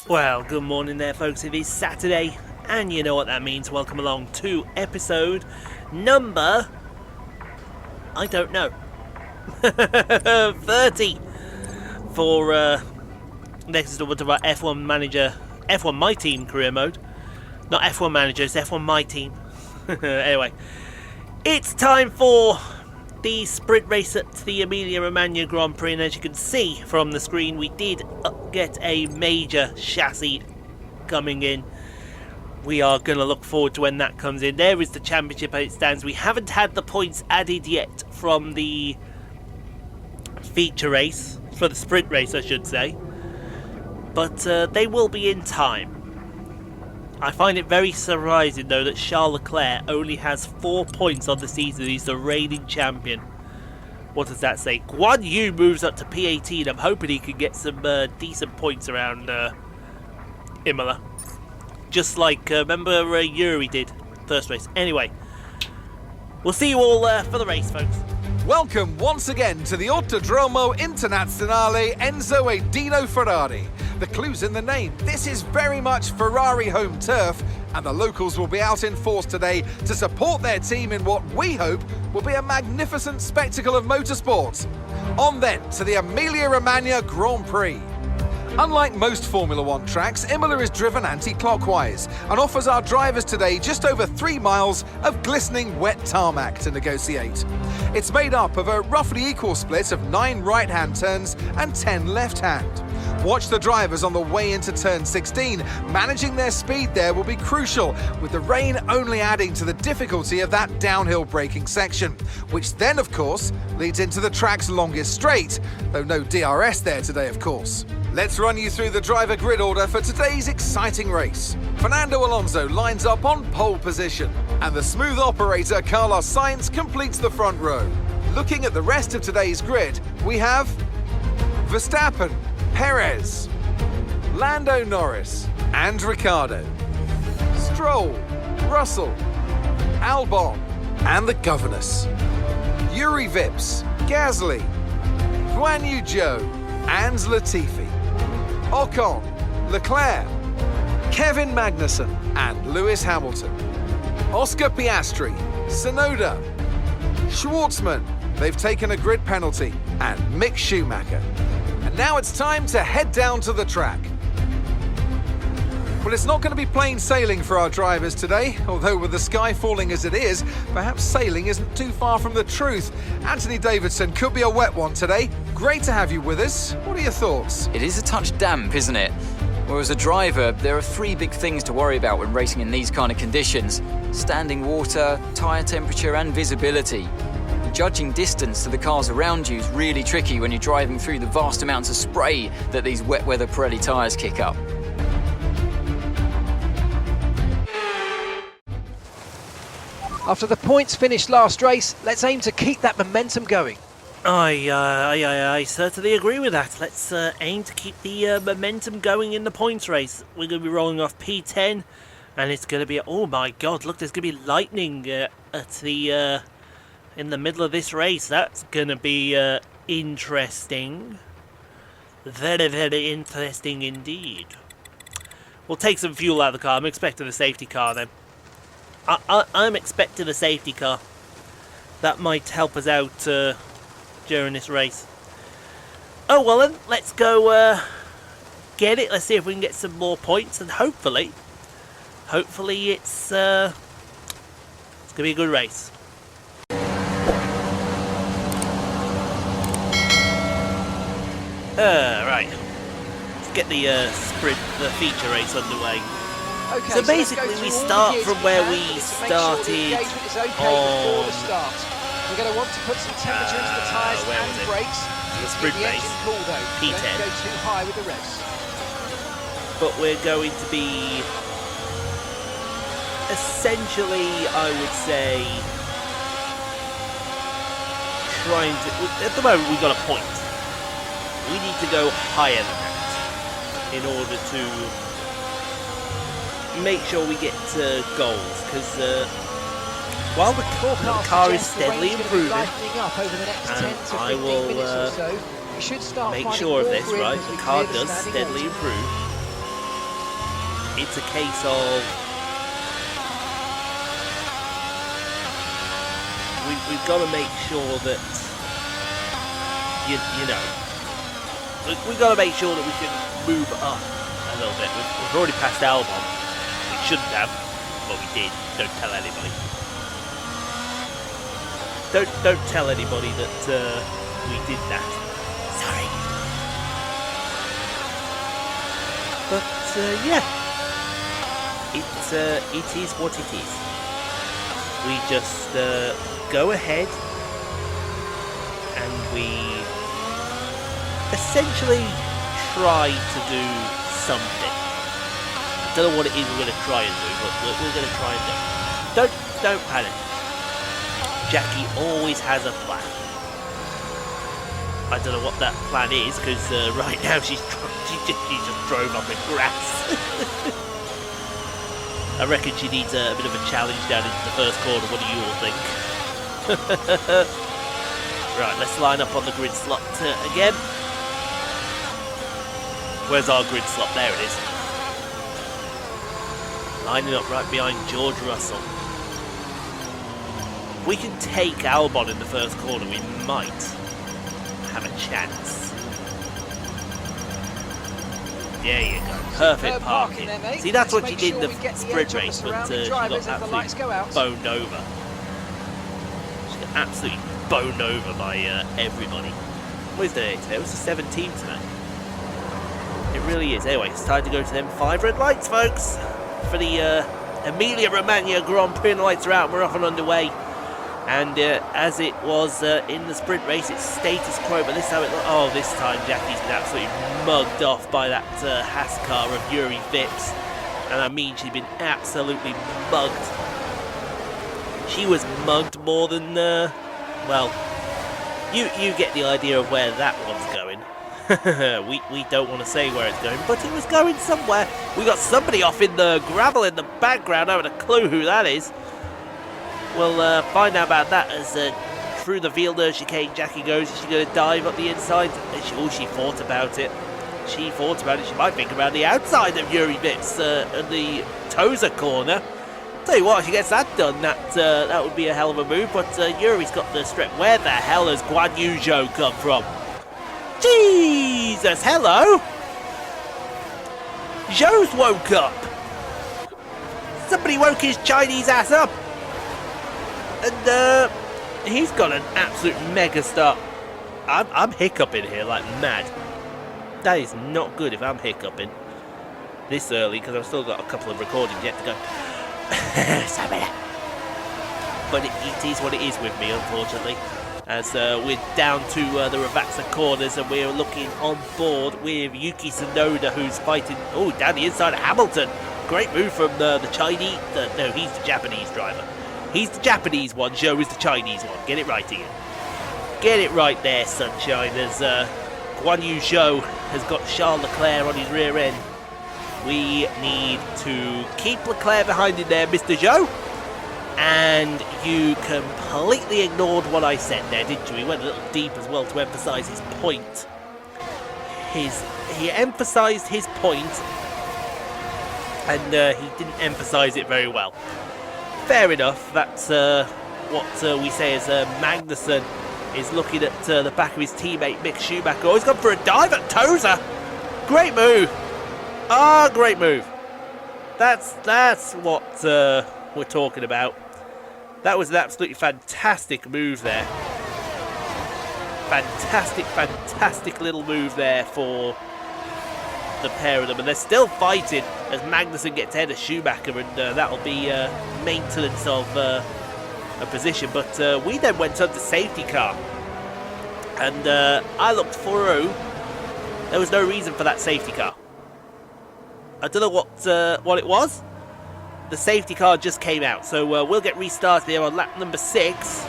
Well, good morning there, folks. It is Saturday, and you know what that means. Welcome along to episode number, I don't know, 30 for next door to our F1 Manager, F1 My Team career mode. Not F1 Manager, it's F1 My Team. Anyway, it's time for the sprint race at the Emilia Romagna Grand Prix, and as you can see from the screen, we did get a major chassis coming in. We are going to look forward to when that comes in. There is the championship as it stands. We haven't had the points added yet from the feature race, for the sprint race I should say, but they will be in time. I find it very surprising though that Charles Leclerc only has 4 points on the season. He's the reigning champion. What does that say? Guanyu moves up to P18. I'm hoping he can get some decent points around Imola. Just like, remember Yuri did first race. Anyway, we'll see you all for the race, folks. Welcome once again to the Autodromo Internazionale Enzo e Dino Ferrari. The clue's in the name. This is very much Ferrari home turf, and the locals will be out in force today to support their team in what we hope will be a magnificent spectacle of motorsport. On then to the Emilia Romagna Grand Prix. Unlike most Formula One tracks, Imola is driven anti-clockwise and offers our drivers today just over 3 miles of glistening wet tarmac to negotiate. It's made up of a roughly equal split of 9 right-hand turns and 10 left-hand. Watch the drivers on the way into turn 16. Managing their speed there will be crucial, with the rain only adding to the difficulty of that downhill braking section, which then, of course, leads into the track's longest straight, though no DRS there today, of course. Let's run you through the driver grid order for today's exciting race. Fernando Alonso lines up on pole position, and the smooth operator Carlos Sainz completes the front row. Looking at the rest of today's grid, we have Verstappen, Perez, Lando Norris and Ricciardo, Stroll, Russell, Albon and the governess, Yuri Vips, Gasly, Guanyu Zhou and Latifi, Ocon, Leclerc, Kevin Magnussen and Lewis Hamilton, Oscar Piastri, Tsunoda, Schwartzman, they've taken a grid penalty, and Mick Schumacher. And now it's time to head down to the track. Well, it's not going to be plain sailing for our drivers today, although with the sky falling as it is, perhaps sailing isn't too far from the truth. Anthony Davidson, could be a wet one today. Great to have you with us. What are your thoughts? It is a touch damp, isn't it? Well, as a driver, there are 3 big things to worry about when racing in these kind of conditions: standing water, tyre temperature and visibility. Judging distance to the cars around you is really tricky when you're driving through the vast amounts of spray that these wet weather Pirelli tyres kick up. After the points finished last race, let's aim to keep that momentum going. I certainly agree with that. Let's aim to keep the momentum going in the points race. We're going to be rolling off P10, and it's going to be, oh my god, look, there's going to be lightning at the in the middle of this race. That's going to be interesting. Very, very interesting indeed. We'll take some fuel out of the car. I'm expecting a safety car then. I'm expecting a safety car. That might help us out during this race. Oh well then, let's go get it. Let's see if we can get some more points, and hopefully it's going to be a good race. Right. Let's get the sprint, the feature race underway. Okay, So basically we start from where we started on We're going to want to put some temperature into the tyres where and was it? brakes. The sprint Keep the race, engine cool though. P10. Don't go too high with the revs. But we're going to be essentially, I would say, trying to, at the moment we've got a point. We need to go higher than that in order to make sure we get goals, because while the car is steadily improving, and I will make sure of this, right? The car does steadily improve. it's a case of we've got to make sure that you know we've got to make sure that we can move up a little bit. We've already passed Albon. We shouldn't have, but we did. Don't tell anybody. Don't tell anybody that we did that. Sorry. But yeah, it is what it is. We just go ahead and we essentially try to do something. I don't know what it is we're going to try and do, but we're going to try and do. Don't panic. Jackie always has a plan. I don't know what that plan is, because right now she just drove up in grass. I reckon she needs a bit of a challenge down into the first corner. What do you all think? Right, let's line up on the grid slot again. Where's our grid slot? There it is. Lining up right behind George Russell. If we can take Albon in the first corner, we might have a chance. There you go. Perfect parking. There, see, that's let's what she did in the sprint the race, but she got absolutely boned over. She got absolutely boned over by everybody. What is the today? It was the 17 tonight. It really is. Anyway, it's time to go to them 5 red lights, folks, for the Emilia Romagna Grand Prix. The lights are out. We're off and underway. And as it was in the sprint race, it's status quo. But this time, this time Jackie's been absolutely mugged off by that Haas car of Yuri Vips. And I mean, she's been absolutely mugged. She was mugged more than, well, you get the idea of where that one's going. we don't want to say where it's going, but it was going somewhere. We got somebody off in the gravel in the background. I haven't a clue who that is. We'll find out about that as through the Vielder chicane Jackie goes. Is she going to dive up the inside? She thought about it. She thought about it. She might think around the outside of Yuri Bits at the Toza corner. Tell you what, if she gets that done, that would be a hell of a move. But Yuri's got the strip. Where the hell has Guanyu Zhou come from? Jesus, hello! Zhou's woke up. Somebody woke his Chinese ass up. And he's got an absolute mega start. I'm hiccuping here like mad. That is not good if I'm hiccuping this early, because I've still got a couple of recordings yet to go. But it is what it is with me, unfortunately. As we're down to the Ravazza corners, and we're looking on board with Yuki Tsunoda, who's fighting down the inside of Hamilton. Great move from the Chinese. No, he's the Japanese driver. He's the Japanese one. Zhou is the Chinese one. Get it right, Ian. Get it right there, sunshine. As Guanyu Zhou has got Charles Leclerc on his rear end. We need to keep Leclerc behind him there, Mr. Zhou. And you completely ignored what I said there, didn't you? He went a little deep as well to emphasise his point. He emphasised his point, and he didn't emphasise it very well. Fair enough. That's what we say is Magnussen is looking at the back of his teammate Mick Schumacher. Oh, he's gone for a dive at Toza. Great move. Great move. That's what we're talking about. That was an absolutely fantastic move there. Fantastic little move there for the pair of them. And they're still fighting as Magnussen gets ahead of Schumacher, and that'll be maintenance of a position. But we then went on to safety car. And I looked through. There was no reason for that safety car. I don't know what it was. The safety car just came out, so we'll get restarted here on lap number 6.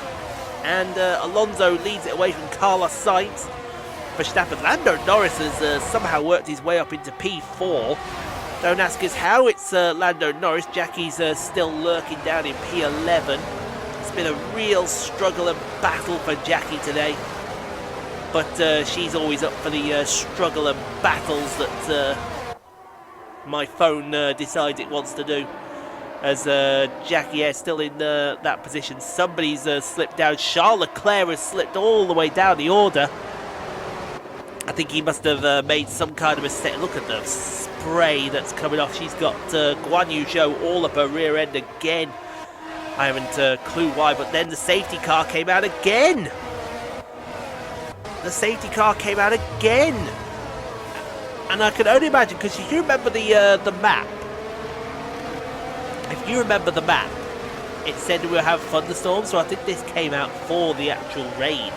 And Alonso leads it away from Carlos Sainz. Verstappen, Lando Norris has somehow worked his way up into P4. Don't ask us how, it's Lando Norris. Jackie's still lurking down in P11. It's been a real struggle and battle for Jackie today. But she's always up for the struggle and battles that my phone decides it wants to do. As Jackie is still in that position. Somebody's slipped down. Charles Leclerc has slipped all the way down the order. I think he must have made some kind of mistake. Look at the spray that's coming off. She's got Guanyu Zhou all up her rear end again. I haven't a clue why, but then the safety car came out again. The safety car came out again. And I can only imagine, because if you remember the map, if you remember the map, it said we would have thunderstorms, so I think this came out for the actual rain,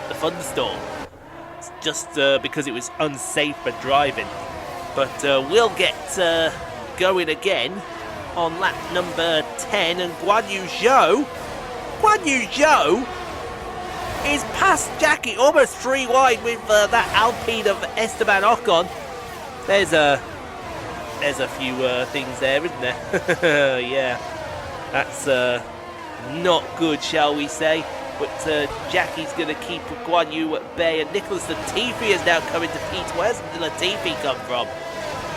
the thunderstorm. It's just because it was unsafe for driving. But we'll get going again on lap number 10, and Guanyu Zhou is past Jackie, almost 3 wide with that Alpine of Esteban Ocon. There's a few things there, isn't there? Yeah, that's not good, shall we say. But Jackie's going to keep Guanyu at bay, and Nicholas Latifi is now coming to Pete. Where's Latifi come from?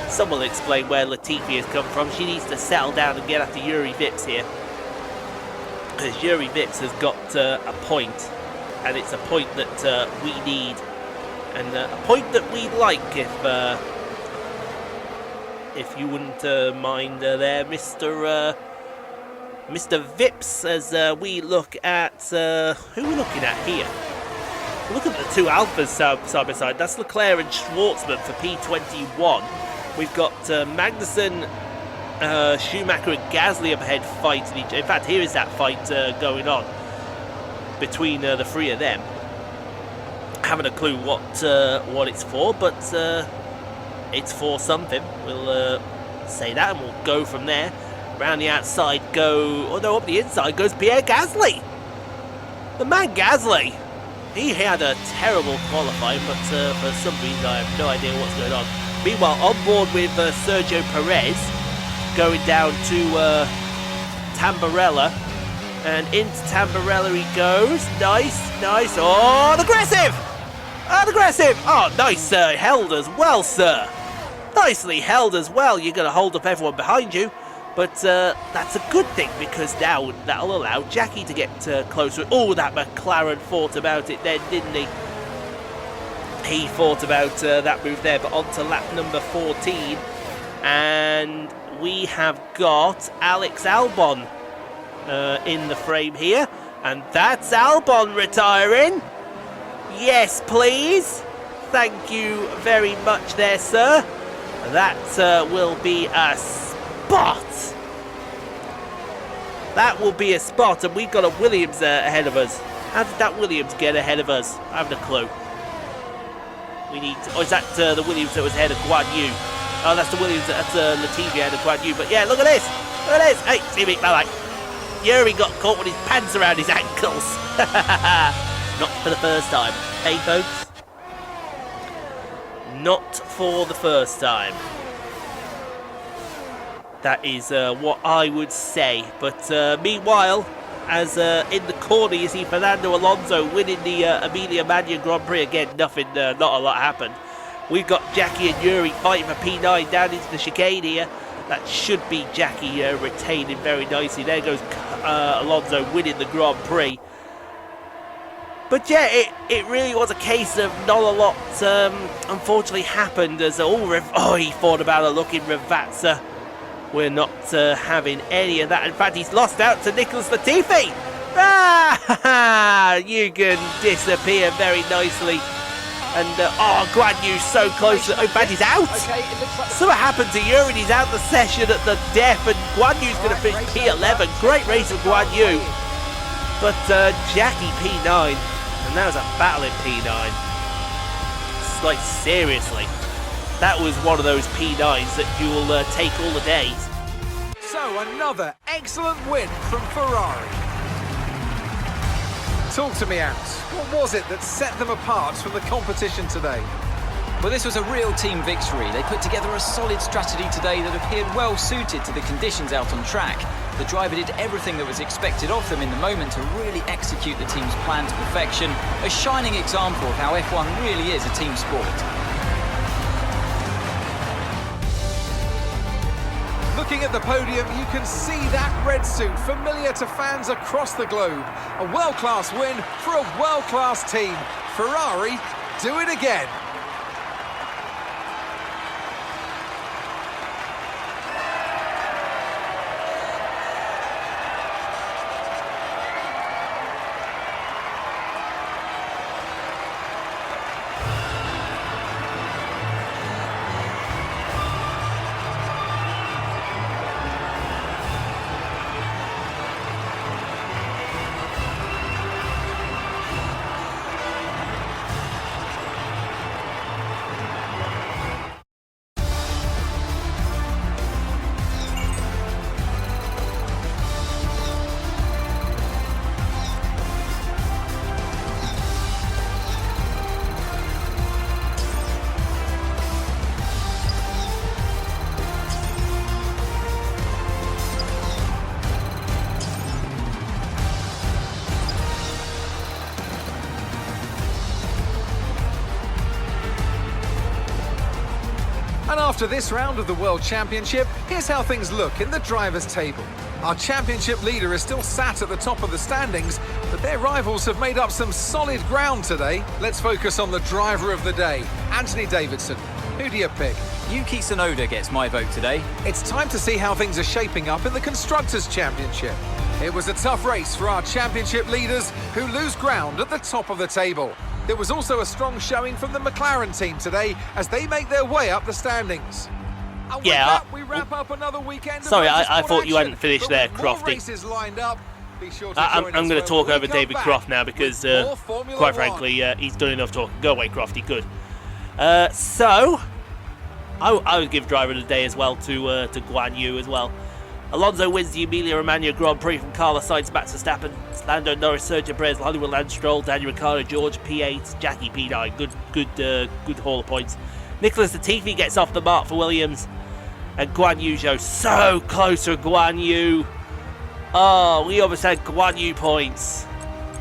Someone will explain where Latifi has come from. She needs to settle down and get after Yuri Vips here. Because Yuri Vips has got a point, and it's a point that we need. And a point that we'd like if you wouldn't mind there, Mr. Vips, as we look at who are we looking at here? Look at the two Alphas side by side. That's Leclerc and Schwartzman for P21. We've got Magnussen, Schumacher and Gasly up ahead fighting each other. In fact, here is that fight going on between the three of them. Haven't a clue what it's for, but it's for something. We'll say that, and we'll go from there. Round the outside up the inside goes Pierre Gasly. The man Gasly. He had a terrible qualifying, but for some reason I have no idea what's going on. Meanwhile, on board with Sergio Perez, going down to Tamburella, and into Tamburella he goes. Nice. Oh, aggressive! Oh, nice, held as well, sir. Nicely held as well. You're going to hold up everyone behind you. But that's a good thing, because now that'll allow Jackie to get closer. Oh, that McLaren thought about it then, didn't he? He thought about that move there. But on to lap number 14. And we have got Alex Albon in the frame here. And that's Albon retiring. Yes, please. Thank you very much there, sir. That will be a spot. That will be a spot, and we've got a Williams ahead of us. How did that Williams get ahead of us? I haven't a clue. We need to, is that the Williams that was ahead of Guanyu? Oh, that's the Williams, that's Latifi ahead of Guanyu. But yeah, look at this. Hey, see me, bye-bye. Yuri got caught with his pants around his ankles. Not for the first time. Hey, folks. Not for the first time. That is what I would say. But meanwhile, as in the corner, you see Fernando Alonso winning the Emilia Romagna Grand Prix. Again, nothing, not a lot happened. We've got Jackie and Yuri fighting for P9 down into the chicane here. That should be Jackie retaining very nicely. There goes Alonso winning the Grand Prix. But yeah, it really was a case of not a lot unfortunately happened, as he thought about a look in Ravazza. We're not having any of that. In fact, he's lost out to Nicholas Latifi. You can disappear very nicely. And Guanyu so close. In fact, he's out. Okay, it looks like So what happened to Yuri? He's out the session at the death, and Guanyu's going to finish P11. Great race of Guanyu. But Jackie P9, and that was a battle in P9. It's like, seriously, that was one of those P9s that you will take all the days. So another excellent win from Ferrari. Talk to me, Ants. What was it that set them apart from the competition today? Well, this was a real team victory. They put together a solid strategy today that appeared well suited to the conditions out on track. The driver did everything that was expected of them in the moment to really execute the team's plan to perfection. A shining example of how F1 really is a team sport. Looking at the podium, you can see that red suit familiar to fans across the globe. A world-class win for a world-class team. Ferrari do it again. And after this round of the World Championship, here's how things look in the drivers' table. Our championship leader is still sat at the top of the standings, but their rivals have made up some solid ground today. Let's focus on the driver of the day, Anthony Davidson. Who do you pick? Yuki Tsunoda gets my vote today. It's time to see how things are shaping up in the Constructors' Championship. It was a tough race for our championship leaders, who lose ground at the top of the table. There was also a strong showing from the McLaren team today as they make their way up the standings. And with Yeah, that, we wrap up another weekend. Sorry, of I motorsport thought you action. hadn't finished But there, with more Crofty. races lined up, be sure to I'm join us going to when talk we over come David back Croft now because, with more Formula quite One. frankly, he's done enough talking. Go away, Crofty. Good. So, I would give driver of the day as well to Guanyu as well. Alonso wins the Emilia Romagna Grand Prix from Carlos Sainz, Max Verstappen, Lando Norris, Sergio Perez, Hollywood Lance Stroll, Daniel Ricciardo, George P8, Jackie P9. Good haul of points. Nicholas Latifi gets off the mark for Williams, and Guanyu Zhou so close to Guanyu. Oh, we almost had Guanyu points.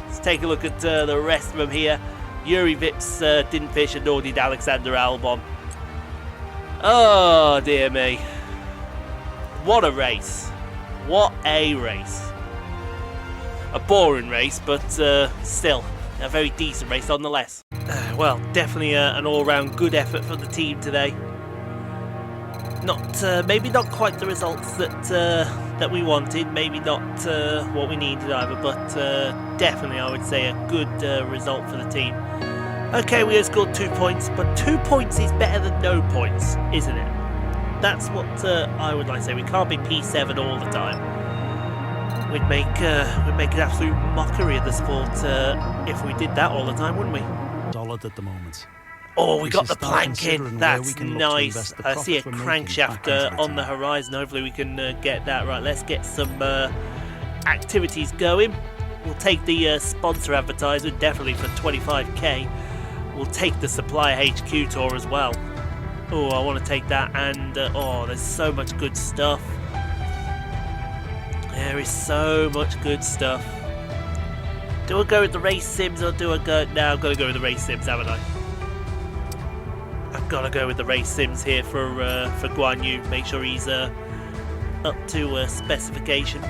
Let's take a look at the rest of them here. Yuri Vips didn't finish, and nor did Alexander Albon. Oh dear me. What a race. What a race. A boring race, but still a very decent race nonetheless. Well, definitely an all-round good effort from the team today. Maybe not quite the results that we wanted, maybe not what we needed either, but definitely I would say a good result for the team. Okay, we have scored 2 points, but 2 points is better than no points, isn't it? That's what I would like to say. We can't be P7 all the time. We'd make an absolute mockery of the sport if we did that all the time, wouldn't we? Solid at the moment. Oh, we got the should start plank in. considering where we That's can look to nice. invest the I see a profits we're making crankshaft back into the on the team. horizon. Hopefully we can get that right. Let's get some activities going. We'll take the sponsor advertisement, definitely for 25k. We'll take the supplier HQ tour as well. Oh, I want to take that, and oh, there's so much good stuff. There is so much good stuff. Do I go with the race sims or do I go... No, I've got to go with the race sims, haven't I? I've got to go with the race sims here for Guanyu. Make sure he's up to specification.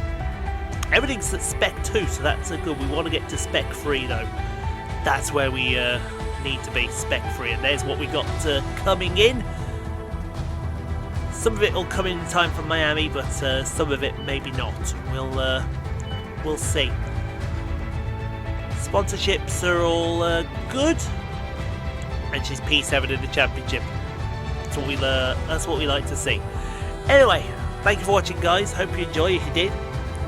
Everything's at spec 2, so that's good. We want to get to spec 3 though. That's where we need to be, spec 3, and there's what we got coming in. Some of it will come in time for Miami, but some of it maybe not. We'll see. Sponsorships are all good, and she's P7 in the championship. That's what we like to see. Anyway, thank you for watching, guys. Hope you enjoy. If you did,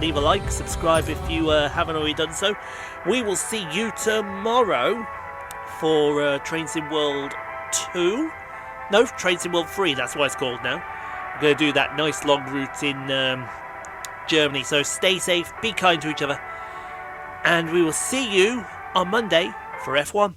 leave a like, subscribe if you haven't already done so. We will see you tomorrow for Train Sim World 2. No, Train Sim World 3, that's what it's called now. We're going to do that nice long route in Germany. So stay safe, be kind to each other, and we will see you on Monday for F1.